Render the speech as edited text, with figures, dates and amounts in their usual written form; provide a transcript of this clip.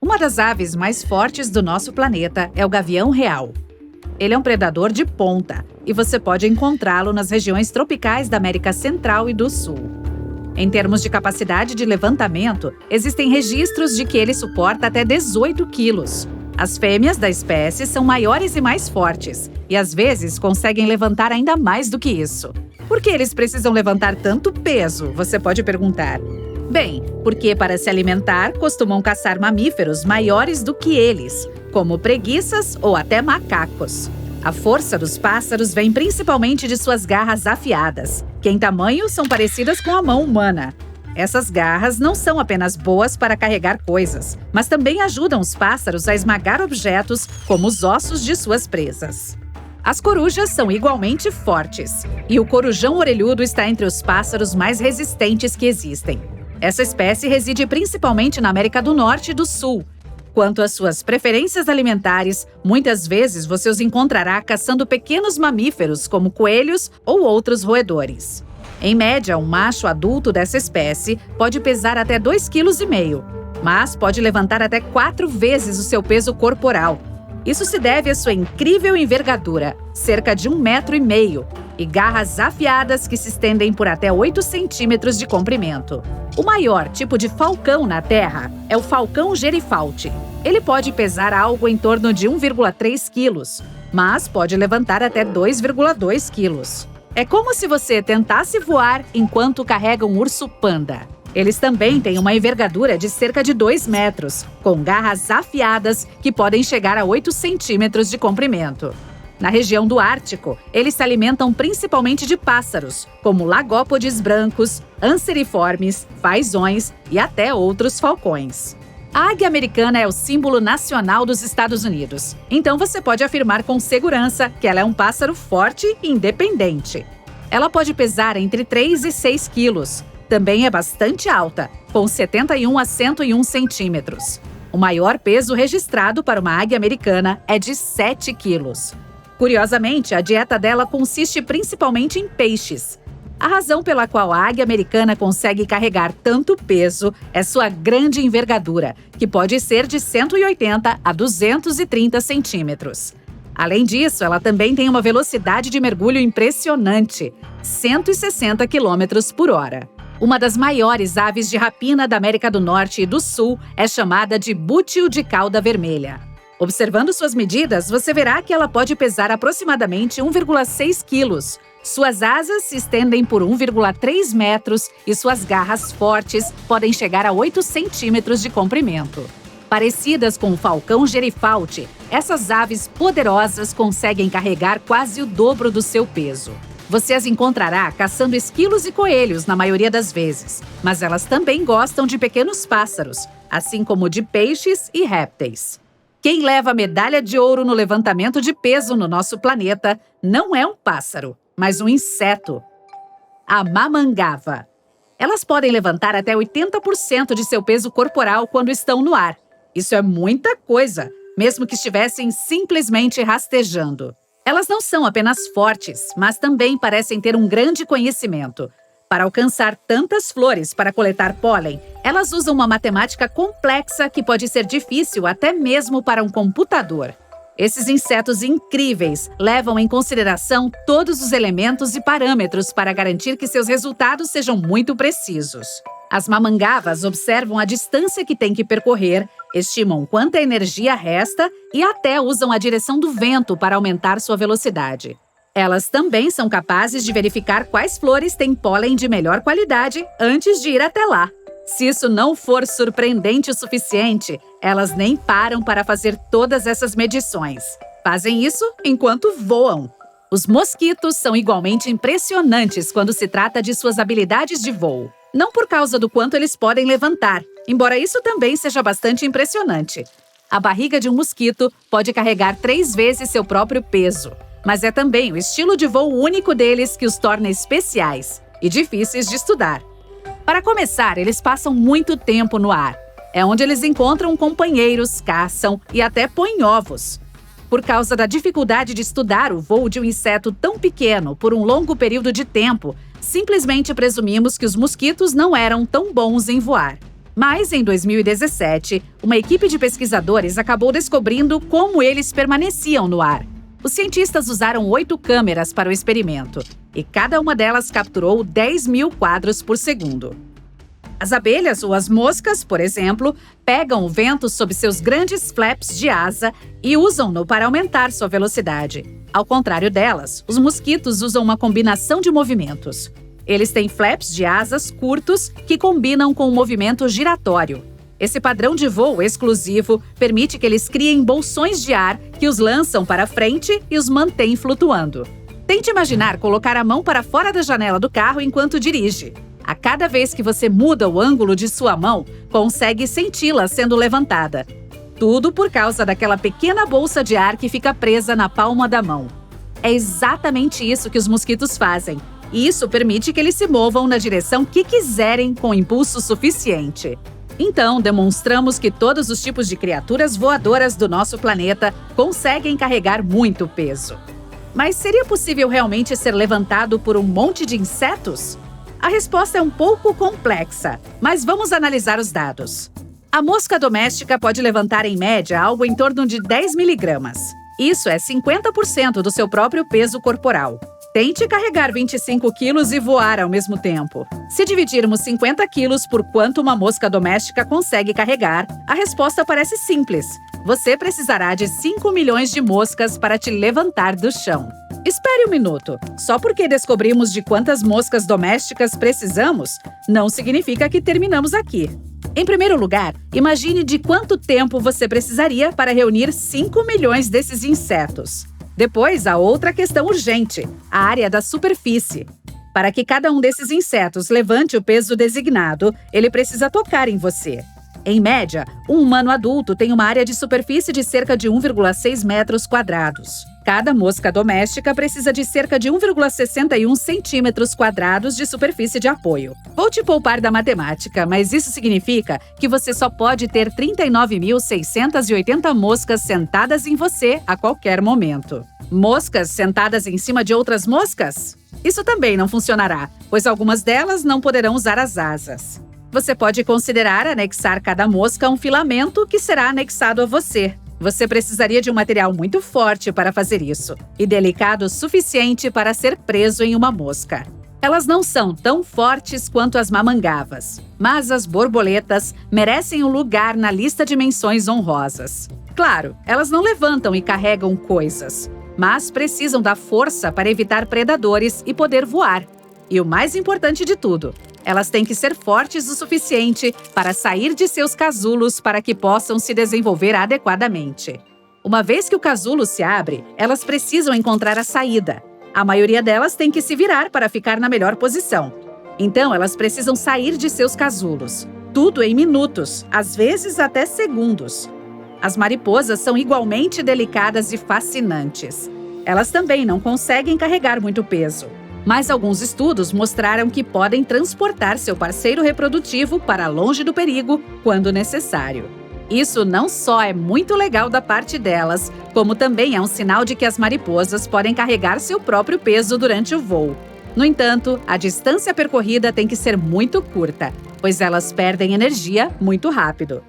Uma das aves mais fortes do nosso planeta é o gavião real. Ele é um predador de ponta e você pode encontrá-lo nas regiões tropicais da América Central e do Sul. Em termos de capacidade de levantamento, existem registros de que ele suporta até 18 quilos. As fêmeas da espécie são maiores e mais fortes, e às vezes conseguem levantar ainda mais do que isso. Por que eles precisam levantar tanto peso, você pode perguntar? Bem, porque para se alimentar costumam caçar mamíferos maiores do que eles, como preguiças ou até macacos. A força dos pássaros vem principalmente de suas garras afiadas, que em tamanho são parecidas com a mão humana. Essas garras não são apenas boas para carregar coisas, mas também ajudam os pássaros a esmagar objetos, como os ossos de suas presas. As corujas são igualmente fortes, e o corujão orelhudo está entre os pássaros mais resistentes que existem. Essa espécie reside principalmente na América do Norte e do Sul. Quanto às suas preferências alimentares, muitas vezes você os encontrará caçando pequenos mamíferos como coelhos ou outros roedores. Em média, um macho adulto dessa espécie pode pesar até 2,5 kg, mas pode levantar até 4 vezes o seu peso corporal. Isso se deve à sua incrível envergadura, cerca de 1,5 m, e garras afiadas que se estendem por até 8 centímetros de comprimento. O maior tipo de falcão na Terra é o falcão gerifalte. Ele pode pesar algo em torno de 1,3 quilos, mas pode levantar até 2,2 quilos. É como se você tentasse voar enquanto carrega um urso panda. Eles também têm uma envergadura de cerca de 2 metros, com garras afiadas que podem chegar a 8 centímetros de comprimento. Na região do Ártico, eles se alimentam principalmente de pássaros, como lagópodes brancos, anseriformes, fazões e até outros falcões. A águia americana é o símbolo nacional dos Estados Unidos, então você pode afirmar com segurança que ela é um pássaro forte e independente. Ela pode pesar entre 3 e 6 quilos. Também é bastante alta, com 71 a 101 centímetros. O maior peso registrado para uma águia americana é de 7 quilos. Curiosamente, a dieta dela consiste principalmente em peixes. A razão pela qual a águia americana consegue carregar tanto peso é sua grande envergadura, que pode ser de 180 a 230 centímetros. Além disso, ela também tem uma velocidade de mergulho impressionante, 160 km por hora. Uma das maiores aves de rapina da América do Norte e do Sul é chamada de bútil de cauda vermelha. Observando suas medidas, você verá que ela pode pesar aproximadamente 1,6 quilos. Suas asas se estendem por 1,3 metros e suas garras fortes podem chegar a 8 centímetros de comprimento. Parecidas com o falcão gerifalte, essas aves poderosas conseguem carregar quase o dobro do seu peso. Você as encontrará caçando esquilos e coelhos na maioria das vezes, mas elas também gostam de pequenos pássaros, assim como de peixes e répteis. Quem leva a medalha de ouro no levantamento de peso no nosso planeta não é um pássaro, mas um inseto. A mamangava. Elas podem levantar até 80% de seu peso corporal quando estão no ar. Isso é muita coisa, mesmo que estivessem simplesmente rastejando. Elas não são apenas fortes, mas também parecem ter um grande conhecimento. Para alcançar tantas flores para coletar pólen, elas usam uma matemática complexa que pode ser difícil até mesmo para um computador. Esses insetos incríveis levam em consideração todos os elementos e parâmetros para garantir que seus resultados sejam muito precisos. As mamangavas observam a distância que têm que percorrer, estimam quanta energia resta e até usam a direção do vento para aumentar sua velocidade. Elas também são capazes de verificar quais flores têm pólen de melhor qualidade antes de ir até lá. Se isso não for surpreendente o suficiente, elas nem param para fazer todas essas medições. Fazem isso enquanto voam. Os mosquitos são igualmente impressionantes quando se trata de suas habilidades de voo. Não por causa do quanto eles podem levantar, embora isso também seja bastante impressionante. A barriga de um mosquito pode carregar 3 vezes seu próprio peso, mas é também o estilo de voo único deles que os torna especiais e difíceis de estudar. Para começar, eles passam muito tempo no ar. É onde eles encontram companheiros, caçam e até põem ovos. Por causa da dificuldade de estudar o voo de um inseto tão pequeno por um longo período de tempo, simplesmente presumimos que os mosquitos não eram tão bons em voar. Mas, em 2017, uma equipe de pesquisadores acabou descobrindo como eles permaneciam no ar. Os cientistas usaram 8 câmeras para o experimento, e cada uma delas capturou 10.000 quadros por segundo. As abelhas ou as moscas, por exemplo, pegam o vento sob seus grandes flaps de asa e usam-no para aumentar sua velocidade. Ao contrário delas, os mosquitos usam uma combinação de movimentos. Eles têm flaps de asas curtos que combinam com o movimento giratório. Esse padrão de voo exclusivo permite que eles criem bolsões de ar que os lançam para frente e os mantêm flutuando. Tente imaginar colocar a mão para fora da janela do carro enquanto dirige. A cada vez que você muda o ângulo de sua mão, consegue senti-la sendo levantada. Tudo por causa daquela pequena bolsa de ar que fica presa na palma da mão. É exatamente isso que os mosquitos fazem. E isso permite que eles se movam na direção que quiserem com impulso suficiente. Então, demonstramos que todos os tipos de criaturas voadoras do nosso planeta conseguem carregar muito peso. Mas seria possível realmente ser levantado por um monte de insetos? A resposta é um pouco complexa, mas vamos analisar os dados. A mosca doméstica pode levantar, em média, algo em torno de 10 miligramas. Isso é 50% do seu próprio peso corporal. Tente carregar 25 quilos e voar ao mesmo tempo. Se dividirmos 50 quilos por quanto uma mosca doméstica consegue carregar, a resposta parece simples. Você precisará de 5 milhões de moscas para te levantar do chão. Espere um minuto. Só porque descobrimos de quantas moscas domésticas precisamos, não significa que terminamos aqui. Em primeiro lugar, imagine de quanto tempo você precisaria para reunir 5 milhões desses insetos. Depois, a outra questão urgente, a área da superfície. Para que cada um desses insetos levante o peso designado, ele precisa tocar em você. Em média, um humano adulto tem uma área de superfície de cerca de 1,6 metros quadrados. Cada mosca doméstica precisa de cerca de 1,61 centímetros quadrados de superfície de apoio. Vou te poupar da matemática, mas isso significa que você só pode ter 39.680 moscas sentadas em você a qualquer momento. Moscas sentadas em cima de outras moscas? Isso também não funcionará, pois algumas delas não poderão usar as asas. Você pode considerar anexar cada mosca a um filamento que será anexado a você. Você precisaria de um material muito forte para fazer isso, e delicado o suficiente para ser preso em uma mosca. Elas não são tão fortes quanto as mamangavas, mas as borboletas merecem um lugar na lista de menções honrosas. Claro, elas não levantam e carregam coisas, mas precisam da força para evitar predadores e poder voar. E o mais importante de tudo, elas têm que ser fortes o suficiente para sair de seus casulos para que possam se desenvolver adequadamente. Uma vez que o casulo se abre, elas precisam encontrar a saída. A maioria delas tem que se virar para ficar na melhor posição. Então, elas precisam sair de seus casulos. Tudo em minutos, às vezes até segundos. As mariposas são igualmente delicadas e fascinantes. Elas também não conseguem carregar muito peso. Mas alguns estudos mostraram que podem transportar seu parceiro reprodutivo para longe do perigo quando necessário. Isso não só é muito legal da parte delas, como também é um sinal de que as mariposas podem carregar seu próprio peso durante o voo. No entanto, a distância percorrida tem que ser muito curta, pois elas perdem energia muito rápido.